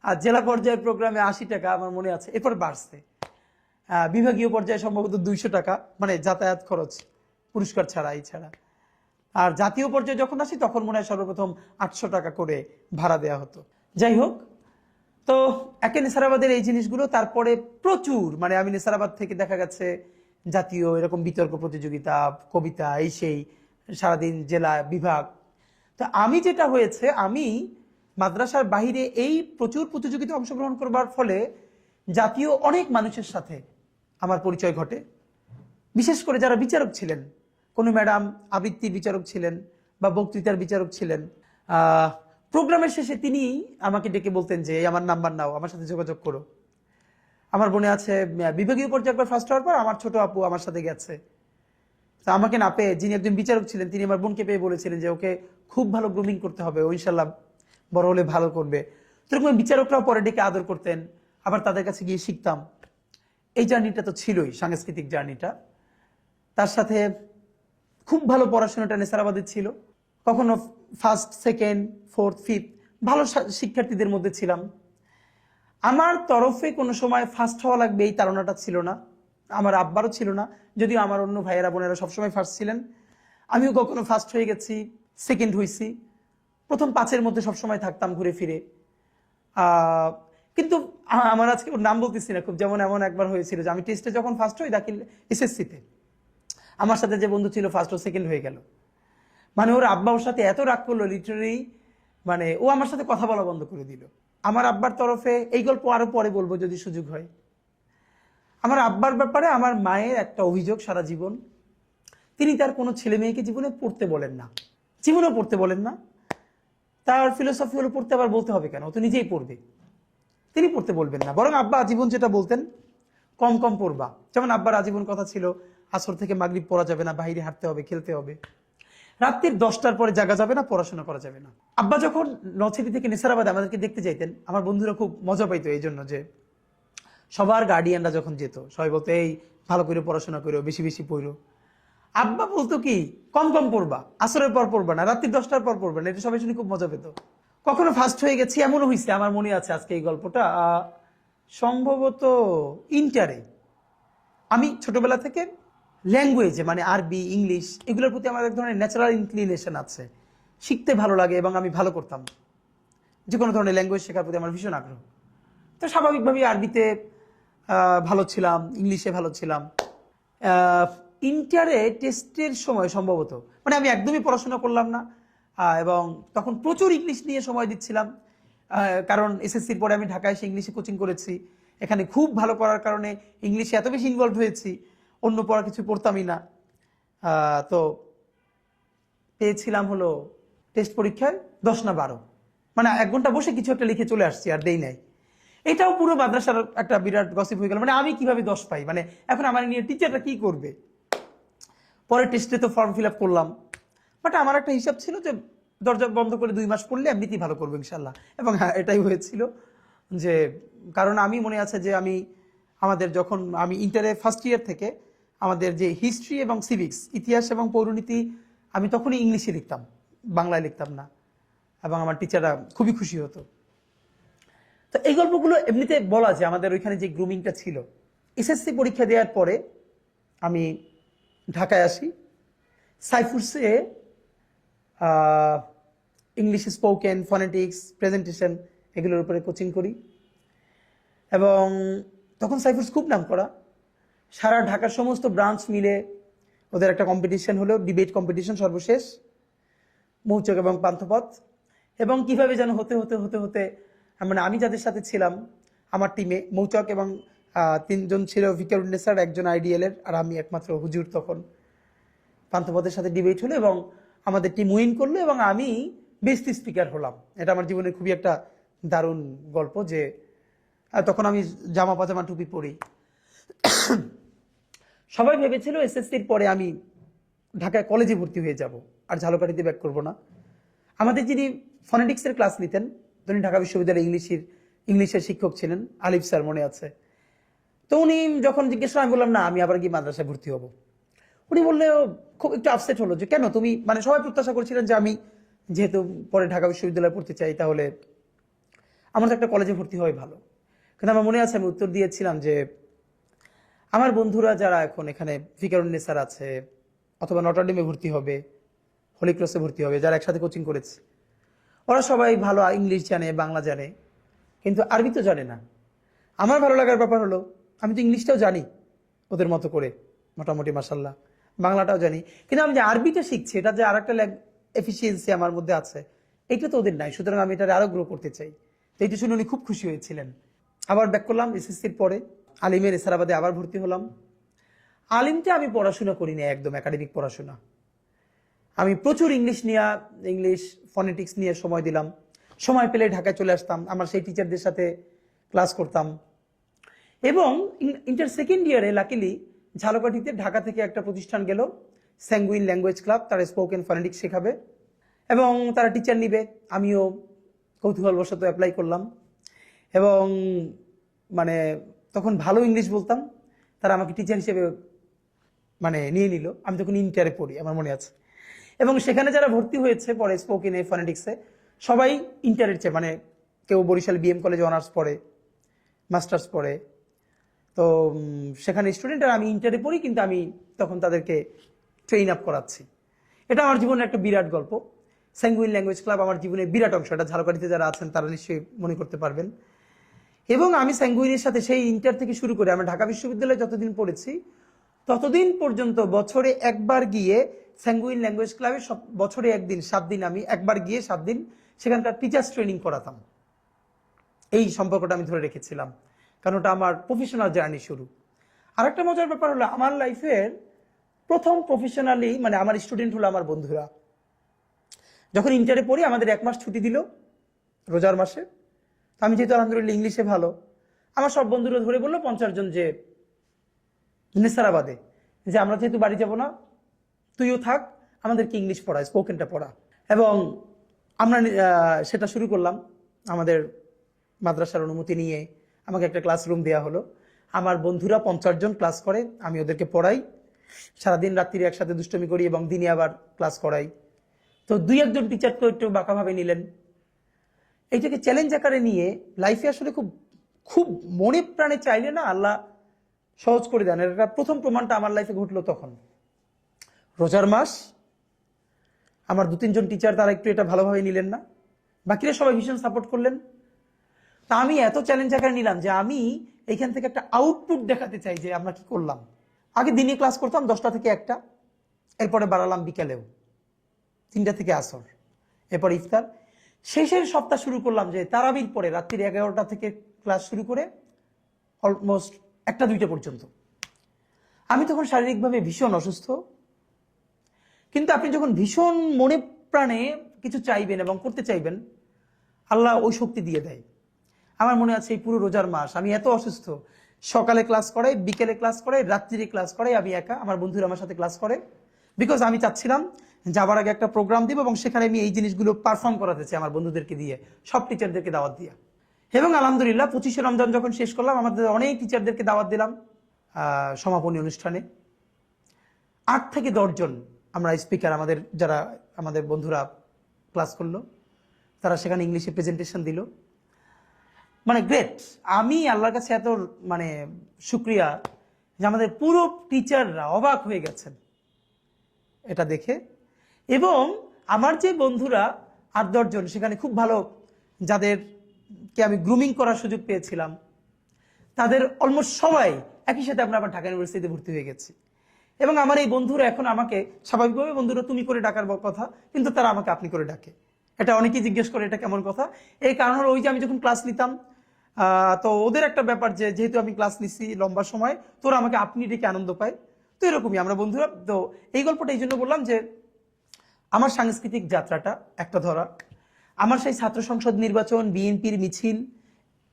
আর জেলা পর্যায়ের প্রোগ্রামে 80 টাকা আমার মনে আছে। এরপর বাড়ছে, বিভাগীয় পর্যায়ে সম্ভবত 200 টাকা, মানে যাতায়াত খরচ পুরস্কার ছাড়া, এই ছাড়া। আর জাতীয় পর্যায়ে যখন আসি তখন মনে হয় সর্বপ্রথম 800 টাকা করে ভাড়া দেওয়া হতো। যাই হোক, তো একে নেসারাবাদের এই জিনিসগুলো, তারপরে প্রচুর, মানে আমি নেসারাবাদ থেকে দেখা গেছে জাতীয় এরকম বিতর্ক প্রতিযোগিতা, কবিতা, এই সেই, সারাদিন জেলা, বিভাগ। তো আমি যেটা হয়েছে, আমি মাদ্রাসার বাহিরে এই প্রচুর প্রতিযোগিতা অংশগ্রহণ করবার ফলে জাতীয় অনেক মানুষের সাথে আমার পরিচয় ঘটে। বিশেষ করে যারা বিচারক ছিলেন, কোনো ম্যাডাম আবৃত্তির বিচারক ছিলেন বা বক্তৃতার বিচারক ছিলেন, প্রোগ্রামের শেষে তিনি আমাকে ডেকে বলতেন যে আমার নাম্বার নাও, আমার সাথে যোগাযোগ করো। আমার মনে আছে বিভাগীয় পর্যায়ে একবার ফার্স্ট হওয়ার পর আমার ছোট আপু আমার সাথে গেছে, তা আমাকে না পেয়ে যিনি একজন বিচারক ছিলেন তিনি আমার বোনকে পেয়ে বলেছিলেন যে ওকে খুব ভালো গ্রুমিং করতে হবে, ও ইনশাল্লাহ বড় হলে ভালো করবে। সেরকম বিচারকরাও পরে ডেকে আদর করতেন, আবার তাদের কাছে গিয়ে শিখতাম। এই জার্নিটা তো ছিলই, সাংস্কৃতিক জার্নিটা। তার সাথে খুব ভালো পড়াশোনাটা নেসারাবাদের ছিল, কখনো ফার্স্ট, সেকেন্ড, ফোর্থ, ফিফথ ভালো শিক্ষার্থীদের মধ্যে ছিলাম। আমার তরফে কোনো সময় ফার্স্ট হওয়া লাগবে এই তাড়নাটা ছিল না, আমার আব্বারও ছিল না, যদিও আমার অন্য ভাইয়েরা বোনেরা সবসময় ফার্স্ট ছিলেন। আমিও কখনো ফার্স্ট হয়ে গেছি, সেকেন্ড হয়েছি, প্রথম 5-এর মধ্যে সবসময় থাকতাম ঘুরে ফিরে। কিন্তু আমার আজকে ওর নাম বলতেছি না খুব, যেমন এমন একবার হয়েছিল যে আমি টেস্টে যখন ফার্স্ট হই, দাখিল এসএসসিতে, আমার সাথে যে বন্ধু ছিল ফার্স্ট ও সেকেন্ড হয়ে গেল। মানে ওর আব্বা ওর সাথে এত রাগ করলো, লিটারালি মানে ও আমার সাথে কথা বলা বন্ধ করে দিল। আমার আব্বার তরফে, এই গল্প আরো পরে বলবো যদি সুযোগ হয়। আমার আব্বার ব্যাপারে আমার মায়ের একটা অভিযোগ সারা জীবন, তিনি তার কোনো ছেলে মেয়েকে জীবনে পড়তে বলেন না, জীবনেও পড়তে বলেন না। তার ফিলোসফি হলো পড়তে আবার বলতে হবে কেন, ও তো নিজেই পড়বে, তিনি পড়তে বলবেন না। বরং আব্বা আজীবন যেটা বলতেন, কম কম পড়বা। যেমন আব্বার আজীবন কথা ছিল আসর থেকে মাগরিব পড়া যাবে না, বাইরে হাঁটতে হবে, খেলতে হবে, রাত্রির 10টার পরে জাগা যাবে না, পড়াশোনা করা যাবে না। আব্বা যখন নলছিটি থেকে নেসারাবাদে আমাদেরকে দেখতে যাইতেন, আমার বন্ধুরা খুব মজা পাইতো এই জন্য যে সবার গার্ডিয়ানরা যখন যেত সবাই বলতো এই ভালো করে পড়াশোনা করো, বেশি বেশি পড়ো। আব্বা বলতো কি কম কম পড়বা, আসরের পর পড়বা না, রাত্রি 10টার পর পড়বা না। এটা সবাই শুনে খুব মজা পেত। কখনো ফার্স্ট হয়ে গেছি এমনও হয়েছে, আমার মনে আছে আজকে এই গল্পটা, সম্ভবত ইন্টারে। আমি ছোটবেলা থেকে ল্যাঙ্গুয়েজে, মানে আরবি, ইংলিশ, এগুলোর প্রতি আমার এক ধরনের ন্যাচারাল ইনক্লিনেশন আছে, শিখতে ভালো লাগে এবং আমি ভালো করতাম। যে কোনো ধরনের ল্যাঙ্গুয়েজ শেখার প্রতি আমার ভীষণ আগ্রহ। তো স্বাভাবিকভাবেই আরবিতে ভালো ছিলাম, ইংলিশে ভালো ছিলাম। ইন্টারে টেস্টের সময় সম্ভবত, মানে আমি একদমই পড়াশোনা করলাম না, এবং তখন প্রচুর ইংলিশ নিয়ে সময় দিচ্ছিলাম, কারণ এসএসসির পরে আমি ঢাকায় এসে ইংলিশে কোচিং করেছি। এখানে খুব ভালো করার কারণে ইংলিশে এত বেশি ইনভলভ হয়েছি, অন্য পড়া কিছু পড়তামই না। তো পেয়েছিলাম হলো টেস্ট পরীক্ষায় 10 না 12, মানে 1 ঘন্টা বসে কিছু একটা লিখে চলে আসছি, আর দেই নাই। এটাও পুরো মাদ্রাসার একটা বিরাট গসিপ হয়ে গেল, মানে আমি কিভাবে 10 পাই, মানে এখন আমার নিয়ে টিচাররা কি করবে। পরে টেস্টে তো ফর্ম ফিল আপ করলাম, বাট আমার একটা হিসাব ছিল যে দরজা বন্ধ করে 2 মাস পড়লে এমনিতেই ভালো করবো ইনশাল্লাহ। এবং হ্যাঁ, এটাই হয়েছিল। যে কারণ আমি মনে আছে যে আমাদের যখন আমি ইন্টারে ফার্স্ট ইয়ার থেকে আমাদের যে হিস্ট্রি এবং সিভিক্স, ইতিহাস এবং পৌরনীতি, আমি তখনই ইংলিশে লিখতাম, বাংলায় লিখতাম না, এবং আমার টিচাররা খুবই খুশি হতো। তো এই গল্পগুলো এমনিতে বলা যে আমাদের ওইখানে যে গ্রুমিংটা ছিল। এসএসসি পরীক্ষা দেওয়ার পরে আমি ঢাকায় আসি, সাইফুরসে ইংলিশ স্পোকেন, ফনেটিক্স, প্রেজেন্টেশন এগুলোর উপরে কোচিং করি। এবং তখন সাইফুরস খুব নাম করা, সারা ঢাকার সমস্ত ব্রাঞ্চ মিলে ওদের একটা কম্পিটিশন হলো, ডিবেট কম্পিটিশন সর্বশেষ, মৌচক এবং পান্থপথ। এবং কিভাবে যেন হতে হতে হতে হতে মানে আমি যাদের সাথে ছিলাম আমার টিমে, মৌচক এবং 3 জন ছিল, ভিকারুন্নেসার, একজন আইডিএলের, আর আমি একমাত্র হুজুর। তখন পান্থপথের সাথে ডিবেট হলো এবং আমাদের টিম উইন করলো এবং আমি বেস্ট স্পিকার হলাম। এটা আমার জীবনের খুবই একটা দারুণ গল্প, যে তখন আমি জামা পাজামা টুপি পরি। সবাই ভেবেছিল এসএসসির পরে আমি ঢাকায় কলেজে ভর্তি হয়ে যাব, আর ঝালকাঠিতে ব্যাক করব না। আমাদের যিনি ফনেটিক্সের ক্লাস নিতেন, তিনি ঢাকা বিশ্ববিদ্যালয়ে ইংলিশের শিক্ষক ছিলেন, আলিফ স্যার, মনে আছে। তো উনি যখন জিজ্ঞেস করলেন, আমি বললাম না, আমি আবার কি মাদ্রাসায় ভর্তি হব। উনি বললে খুব একটু আপসেট হলো যে কেন তুমি, মানে সবাই প্রত্যাশা করেছিলেন যে আমি যেহেতু পরে ঢাকা বিশ্ববিদ্যালয়ে পড়তে চাই, তাহলে আমার তো একটা কলেজে ভর্তি হয় ভালো। কিন্তু আমার মনে আছে আমি উত্তর দিয়েছিলাম যে আমার বন্ধুরা যারা এখন এখানে ফিকারুন্নেসার আছে, অথবা নটরডেমে ভর্তি হবে, হোলি ক্রসে ভর্তি হবে, যারা একসাথে কোচিং করেছে, ওরা সবাই ভালো ইংলিশ জানে, বাংলা জানে, কিন্তু আরবি তো জানে না। আমার ভালো লাগার ব্যাপার হলো আমি তো ইংলিশটাও জানি ওদের মতো করে মোটামুটি, মাশাল্লাহ, বাংলাটাও জানি, কিন্তু আমি যে আরবিটা শিখছি, এটা যে আরেকটা এফিসিয়েন্সি আমার মধ্যে আছে, এটা তো ওদের নাই। সুতরাং আমি এটা আরো গ্রো করতে চাই। তো এইটা শুনে উনি খুব খুশি হয়েছিলেন। আবার ব্যাক করলাম এসএসসির পরে, আলিমের এসারাবাদে আবার ভর্তি হলাম। আলিমটা আমি পড়াশোনা করি না, একদম একাডেমিক পড়াশোনা। আমি প্রচুর ইংলিশ ফনেটিক্স নিয়ে সময় দিলাম। সময় পেলে ঢাকায় চলে আসতাম, আমার সেই টিচারদের সাথে ক্লাস করতাম। এবং ইন্টার সেকেন্ড ইয়ারে লাকিলি ঝালকাঠিতে ঢাকা থেকে একটা প্রতিষ্ঠান গেল, স্যাঙ্গুইন ল্যাঙ্গুয়েজ ক্লাব, তারা স্পোকেন ফনেটিক্স শেখাবে এবং তারা টিচার নিবে। আমিও কৌতূহলবশত অ্যাপ্লাই করলাম এবং মানে তখন ভালো ইংলিশ বলতাম, তারা আমাকে টিচার হিসেবে মানে নিয়ে নিল। আমি তখন ইন্টারে পড়ি, আমার মনে আছে। এবং সেখানে যারা ভর্তি হয়েছে পরে স্পোকেনে, ফনেটিক্সে, সবাই ইন্টারের চেয়ে, মানে কেউ বরিশাল বিএম কলেজে অনার্স পড়ে, মাস্টার্স পড়ে। তো সেখানে স্টুডেন্ট, আর আমি ইন্টারে পড়ি, কিন্তু আমি তখন তাদেরকে ট্রেন আপ করাচ্ছি। এটা আমার জীবনের একটা বিরাট গল্প। স্যাঙ্গুইন ল্যাঙ্গুয়েজ ক্লাব আমার জীবনের বিরাট অংশ। এটা ঝালকাঠিতে যারা আছেন তারা নিশ্চয়ই মনে করতে পারবেন। এবং আমি স্যাঙ্গুইনের সাথে সেই ইন্টার থেকে শুরু করে আমি ঢাকা বিশ্ববিদ্যালয়ে যতদিন পড়েছি ততদিন পর্যন্ত বছরে একবার গিয়ে স্যাঙ্গুইন ল্যাঙ্গুয়েজ ক্লাবে, বছরে একদিন 7 দিন আমি একবার গিয়ে 7 দিন সেখানকার টিচার্স ট্রেনিং করাতাম। এই সম্পর্কটা আমি ধরে রেখেছিলাম, কারণ ওটা আমার প্রফেশনাল জার্নি শুরু। আর একটা মজার ব্যাপার হলো, আমার লাইফের প্রথম প্রফেশনালি মানে আমার স্টুডেন্ট হলো আমার বন্ধুরা। যখন ইন্টারে পড়ি আমাদের 1 মাস ছুটি দিল রোজার মাসে। আমি যেহেতু আলহামদুলিল্লাহ ইংলিশে ভালো, আমার সব বন্ধুরা ধরে বললো 50 জন যে নেসারাবাদে, যে আমরা যেহেতু বাড়ি যাব না, তুইও থাক, আমাদেরকে ইংলিশ পড়া, স্পোকেনটা পড়া। এবং আমরা সেটা শুরু করলাম। আমাদের মাদ্রাসার অনুমতি নিয়ে আমাকে একটা ক্লাসরুম দেওয়া হলো। আমার বন্ধুরা 50 জন ক্লাস করে, আমি ওদেরকে পড়াই। সারাদিন রাত্রি একসাথে দুষ্টমি করি এবং দিনে আবার ক্লাস করাই। তো 2-1 জন টিচার তো একটু বাঁকাভাবে নিলেন। এইটাকে চ্যালেঞ্জ আকারে নিয়ে লাইফে আসলে খুব খুব মনে প্রাণে চাইলে না আল্লাহ সহজ করে দেন। এটা প্রথম প্রমাণটা আমার লাইফে ঘটলো তখন। রোজার মাস, আমার 2-3 জন টিচার তারা একটু এটা ভালোভাবে নিলেন না, বাকিরা সবাই ভীষণ সাপোর্ট করলেন। তা আমি এত চ্যালেঞ্জ আকারে নিলাম যে আমি এইখান থেকে একটা আউটপুট দেখাতে চাই যে আমরা কি করলাম। আগে দিনে ক্লাস করতাম 10টা থেকে 1টা, এরপরে বাড়ালাম বিকালেও 3টা থেকে আসর, এরপর ইফতার। শেষের সপ্তাহ শুরু করলাম যে তারাবির পরে রাত্রি 11টা থেকে ক্লাস শুরু করে অলমোস্ট 1টা-2টা পর্যন্ত। আমি তখন শারীরিকভাবে ভীষণ অসুস্থ, কিন্তু আপনি যখন ভীষণ মনে প্রাণে কিছু চাইবেন এবং করতে চাইবেন, আল্লাহ ওই শক্তি দিয়ে দেয়। আমার মনে আছে এই পুরো রোজার মাস আমি এত অসুস্থ, সকালে ক্লাস করাই, বিকেলে ক্লাস করাই, রাত্রিরে ক্লাস করাই, আমি একা, আমার বন্ধুরা আমার সাথে ক্লাস করে, বিকজ আমি চাচ্ছিলাম যাবার আগে একটা প্রোগ্রাম দিব এবং সেখানে আমি এই জিনিসগুলো পারফর্ম করাতে চাই আমার বন্ধুদেরকে দিয়ে, সব টিচারদেরকে দাওয়াত দিয়ে। এবং আলহামদুলিল্লাহ 25শে রমজান যখন শেষ করলাম, আমাদের অনেক টিচারদেরকে দাওয়াত দিলাম সমাপনী অনুষ্ঠানে। 8 থেকে 10 জন আমরা স্পিকার, আমাদের যারা আমাদের বন্ধুরা ক্লাস করলো, তারা সেখানে ইংলিশে প্রেজেন্টেশন দিল। মানে গ্রেট। আমি আল্লাহর কাছে এত মানে শুক্রিয়া যে আমাদের পুরো টিচাররা অবাক হয়ে গেছেন এটা দেখে। এবং আমার যে বন্ধুরা 8-10 জন সেখানে খুব ভালো, যাদেরকে আমি গ্রুমিং করার সুযোগ পেয়েছিলাম, তাদের অলমোস্ট সবাই একই সাথে আমরা আবার ঢাকা ইউনিভার্সিটিতে ভর্তি হয়ে গেছি। এবং আমার এই বন্ধুরা এখন আমাকে স্বাভাবিকভাবে বন্ধুরা তুমি করে ডাকার কথা, কিন্তু তারা আমাকে আপনি করে ডাকে। এটা অনেকেই জিজ্ঞেস করে এটা কেমন কথা। এই কারণ হলো ওই যে আমি যখন ক্লাস নিতাম, তো ওদের একটা ব্যাপার যে যেহেতু আমি ক্লাস নিচ্ছি লম্বা সময়, তোরা আমাকে আপনি ডেকে আনন্দ পায়। তো এরকমই আমরা বন্ধুরা। তো এই গল্পটা এই জন্য বললাম যে আমার সাংস্কৃতিক যাত্রাটা একটা ধরা, আমার সেই ছাত্র সংসদ নির্বাচন, বিএনপির মিছিল,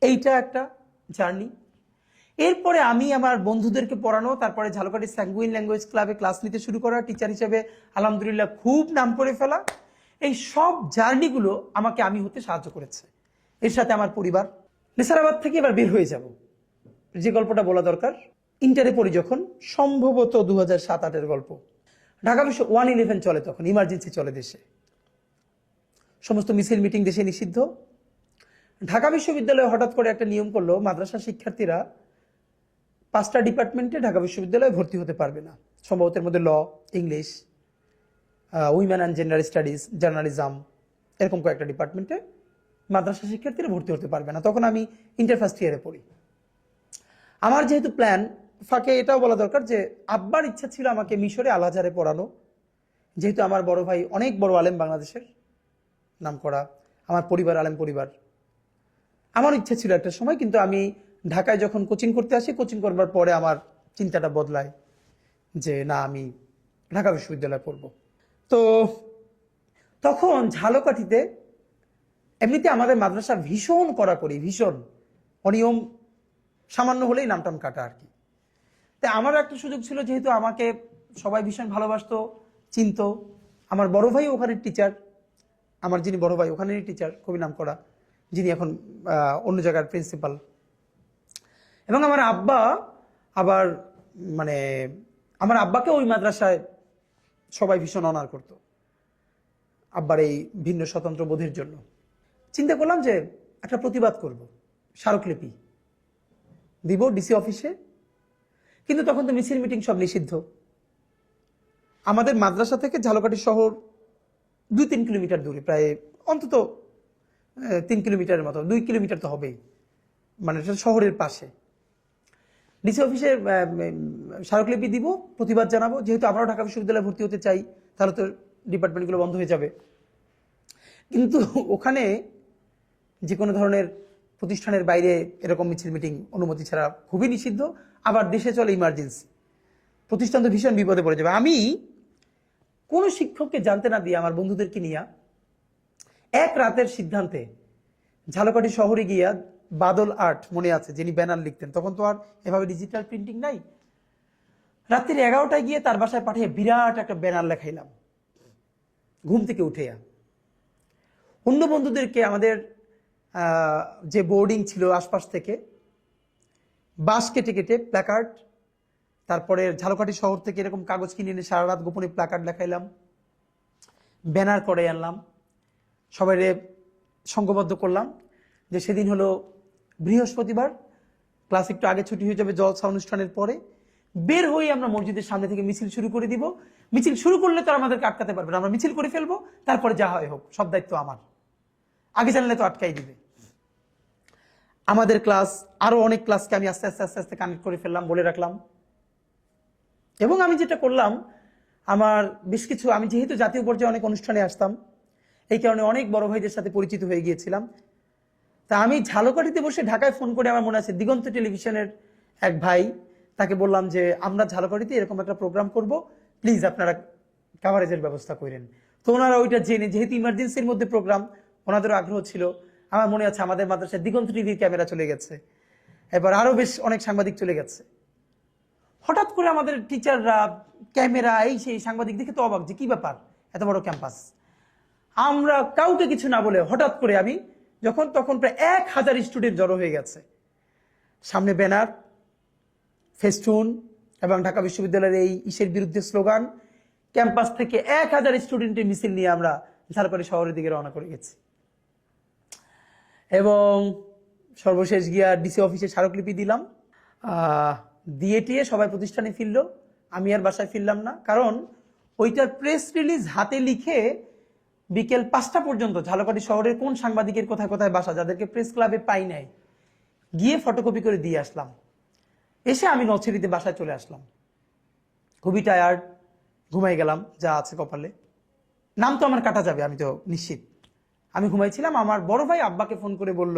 এইটা একটা জার্নি। এরপরে আমি আমার বন্ধুদেরকে পড়ানো, তারপরে ঝালকাঠি স্যাঙ্গুইন ল্যাঙ্গুয়েজ ক্লাবে ক্লাস নিতে শুরু করা, টিচার হিসেবে আলহামদুলিল্লাহ খুব নাম করে ফেলা, এই সব জার্নিগুলো আমাকে আমি হতে সাহায্য করেছে। এর সাথে আমার পরিবার। নেসারাবাদ থেকে এবার বের হয়ে যাব, যে গল্পটা বলা দরকার। ইন্টারে পড়ি যখন, সম্ভবত 2007-08 গল্প। ঢাকা বিশ্ব 111 চলে, তখন ইমার্জেন্সি চলে দেশে, সমস্ত মিছিল মিটিং দেশে নিষিদ্ধ। ঢাকা বিশ্ববিদ্যালয়ে হঠাৎ করে একটা নিয়ম করলো, মাদ্রাসা শিক্ষার্থীরা 5টা ডিপার্টমেন্টে ঢাকা বিশ্ববিদ্যালয়ে ভর্তি হতে পারবে না। সম্ভবত এর মধ্যে law, English, women and gender studies, journalism, এরকম কয়েকটা ডিপার্টমেন্টে মাদ্রাসা শিক্ষার্থীরা ভর্তি হতে পারবে না। তখন আমি ইন্টার ফার্স্ট ইয়ারে পড়ি। আমার যেহেতু প্ল্যান, ফাঁকে এটাও বলা দরকার যে আব্বার ইচ্ছা ছিল আমাকে মিশরে আল আজহারে পড়ানো, যেহেতু আমার বড় ভাই অনেক বড় আলেম, বাংলাদেশের নাম করা, আমার পরিবার আলেম পরিবার। আমার ইচ্ছা ছিল একটা সময়, কিন্তু আমি ঢাকায় যখন কোচিং করতে আসি, কোচিং করবার পরে আমার চিন্তাটা বদলায় যে না, আমি ঢাকা বিশ্ববিদ্যালয়ে পড়ব। তো তখন ঝালকাঠিতে এমনিতে আমাদের মাদ্রাসা ভীষণ কড়াকড়ি, ভীষণ অনিয়ম, সামান্য হলেই নামটাম কাটা আর কি। তাই আমার একটা সুযোগ ছিল, যেহেতু আমাকে সবাই ভীষণ ভালোবাসতো, চিনতো। আমার বড় ভাই ওখানের টিচার, আমার যিনি বড় ভাই ওখানেরই টিচার, খুবই নাম করা, যিনি এখন অন্য জায়গার প্রিন্সিপাল। এবং আমার আব্বা আবার মানে আমার আব্বাকে ওই মাদ্রাসায় সবাই ভীষণ অনার করতো, আব্বার এই ভিন্ন স্বতন্ত্র বোধের জন্য। চিন্তা করলাম যে একটা প্রতিবাদ করব, স্মারকলিপি দিব ডিসি অফিসে। কিন্তু তখন তো মিছিল মিটিং সব নিষিদ্ধ। আমাদের মাদ্রাসা থেকে ঝালকাঠি শহর 2-3 কিলোমিটার দূরে, প্রায় অন্তত 3 কিলোমিটারের মতো, 2 কিলোমিটার তো হবেই, মানে শহরের পাশে। ডিসি অফিসে স্মারকলিপি দিব, প্রতিবাদ জানাবো। যেহেতু আমরাও ঢাকা বিশ্ববিদ্যালয়ে ভর্তি হতে চাই, তাহলে তো ডিপার্টমেন্টগুলো বন্ধ হয়ে যাবে। কিন্তু ওখানে যে কোনো ধরনের প্রতিষ্ঠানের বাইরে এরকম মিছিল মিটিং অনুমতি ছাড়া খুবই নিষিদ্ধ। আবার দেশে চলে ইমার্জেন্সি, প্রতিষ্ঠান তো ভীষণ বিপদে পড়ে যাবে। আমি কোনো শিক্ষককে জানতে না দিয়ে আমার বন্ধুদেরকে নিয়ে এক রাতের সিদ্ধান্তে ঝালকাঠি শহরে গিয়া, বাদল আর্ট মনে আছে যিনি ব্যানার লিখতেন, তখন তো আর এভাবে ডিজিটাল প্রিন্টিং নাই, রাত্রির 11টায় গিয়ে তার বাসায় পাঠিয়ে বিরাট একটা ব্যানার লেখাইলাম ঘুম থেকে উঠেয়া। অন্য বন্ধুদেরকে, আমাদের যে বোর্ডিং ছিল আশপাশ থেকে, বাস কেটে কেটে প্ল্যাকার্ড, তারপরে ঝালকাঠি শহর থেকে এরকম কাগজ কিনে এনে সারা রাত গোপনে প্ল্যাকার্ড লেখাইলাম, ব্যানার করে আনলাম, সবাই সংঘবদ্ধ করলাম যে সেদিন হলো বৃহস্পতিবার, ক্লাস একটু আগে ছুটি হয়ে যাবে জলসা অনুষ্ঠানের পরে, বের হয়ে আমরা মসজিদের সামনে থেকে মিছিল শুরু করে দিব। মিছিল শুরু করলে তো আমাদেরকে আটকাতে পারবে না, আমরা মিছিল করে ফেলবো, তারপরে যা হয় হোক, সব দায়িত্ব আমার, আগে জানলে তো আটকাই দিবে। আমাদের ক্লাস, আরো অনেক ক্লাসকে আমি আস্তে আস্তে আস্তে আস্তে কানেক্ট করে ফেললাম, বলে রাখলাম। এবং আমি যেটা করলাম, আমার বেশ কিছু, আমি যেহেতু জাতীয় পর্যায়ে অনেক অনুষ্ঠানে আসতাম, এই কারণে অনেক বড় ভাইদের সাথে পরিচিত হয়ে গিয়েছিলাম। তা আমি ঝালকাঠিতে বসে ঢাকায় ফোন করে, আমার মনে আছে দিগন্ত টেলিভিশনের এক ভাই, তাকে বললাম যে আমরা ঝালকাঠিতে এরকম একটা প্রোগ্রাম করব, প্লিজ আপনারা কাভারেজের ব্যবস্থা করেন। তো ওনারা ওইটা জেনে, যেহেতু ইমার্জেন্সির মধ্যে প্রোগ্রাম, ওনাদেরও আগ্রহ ছিল। আমার মনে আছে আমাদের মাদ্রাসায় দিগন্ত টিভির ক্যামেরা চলে গেছে, এবার আরো বেশ অনেক সাংবাদিক চলে গেছে। হঠাৎ করে আমাদের টিচাররা ক্যামেরা এই সেই সাংবাদিক দেখে তো অবাক, যে কি ব্যাপার, এত বড় ক্যাম্পাস। আমরা কাউকে কিছু না বলে হঠাৎ করে আমি তখন প্রায় 1000 স্টুডেন্ট জড়ো হয়ে গেছে, সামনে ব্যানার, ফেস্টুন এবং ঢাকা বিশ্ববিদ্যালয়ের এই ইসের বিরুদ্ধে স্লোগান। ক্যাম্পাস থেকে 1000 স্টুডেন্টের মিছিল নিয়ে আমরা ঝালকাঠি শহরের দিকে রওনা করে গেছি এবং সর্বশেষ গিয়া ডিসি অফিসে স্মারকলিপি দিলাম। দিয়ে টিয়ে সবাই প্রতিষ্ঠানে ফিরল, আমি আর বাসায় ফিরলাম না, কারণ ওইটার প্রেস রিলিজ হাতে লিখে বিকেল 5টা পর্যন্ত ঝালকাঠি শহরের কোন সাংবাদিকের কোথায় কোথায় বাসা, যাদেরকে প্রেস ক্লাবে পাই নাই, গিয়ে ফটোকপি করে দিয়ে আসলাম। এসে আমি নলছিটিতে বাসায় চলে আসলাম, খুবই টায়ার্ড, ঘুমাই গেলাম, যা আছে কপালে। নাম তো আমার কাটা যাবে, আমি তো নিশ্চিত। আমি ঘুমাইছিলাম, আমার বড় ভাই আব্বাকে ফোন করে বলল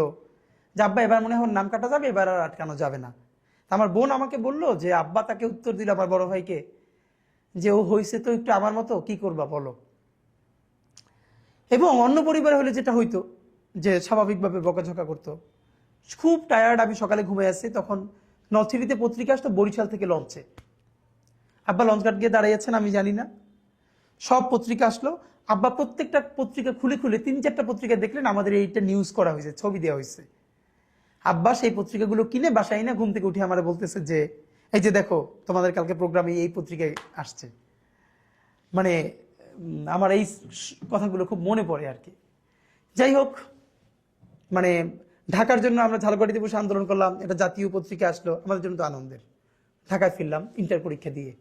যে আব্বা এবার মনে হয় নাম কাটা যাবে, এবার আর আটকানো যাবে না। আমার বোন আমাকে বলল যে আব্বা তাকে উত্তর দিল আমার বড় ভাইকে যে ও হয়েছে তো একটু আমার মতো, কি করবা বলো। এবং অন্য পরিবার হলে যেটা হইতো যে স্বাভাবিকভাবে বকাঝকা করতো। খুব টায়ার্ড, আমি সকালে ঘুমিয়ে আসছি, তখন নলছিটিতে পত্রিকা আসতো বরিশাল থেকে লঞ্চে। আব্বা লঞ্চ ঘাট গিয়ে দাঁড়িয়েছেন, আমি জানি না, সব পত্রিকা আসলো। আব্বা প্রত্যেকটা পত্রিকা খুলে খুলে 3-4টা পত্রিকা দেখলেন আমাদের এইটা নিউজ করা হয়েছে, ছবি দেওয়া হয়েছে। আব্বা সেই পত্রিকাগুলো কিনে বাসায় না ঘুম থেকে উঠে আমার বলতেছে যে এই যে দেখো তোমাদের কালকে প্রোগ্রামে এই পত্রিকায় আসছে। মানে আমার এই কথাগুলো খুব মনে পড়ে আর কি। যাই হোক, মানে ঢাকার জন্য আমরা ঝালকাঠিতে বসে আন্দোলন করলাম, এটা জাতীয় পত্রিকা আসলো, আমাদের জন্য তো আনন্দের। ঢাকায় ফিরলাম ইন্টার পরীক্ষা দিয়ে।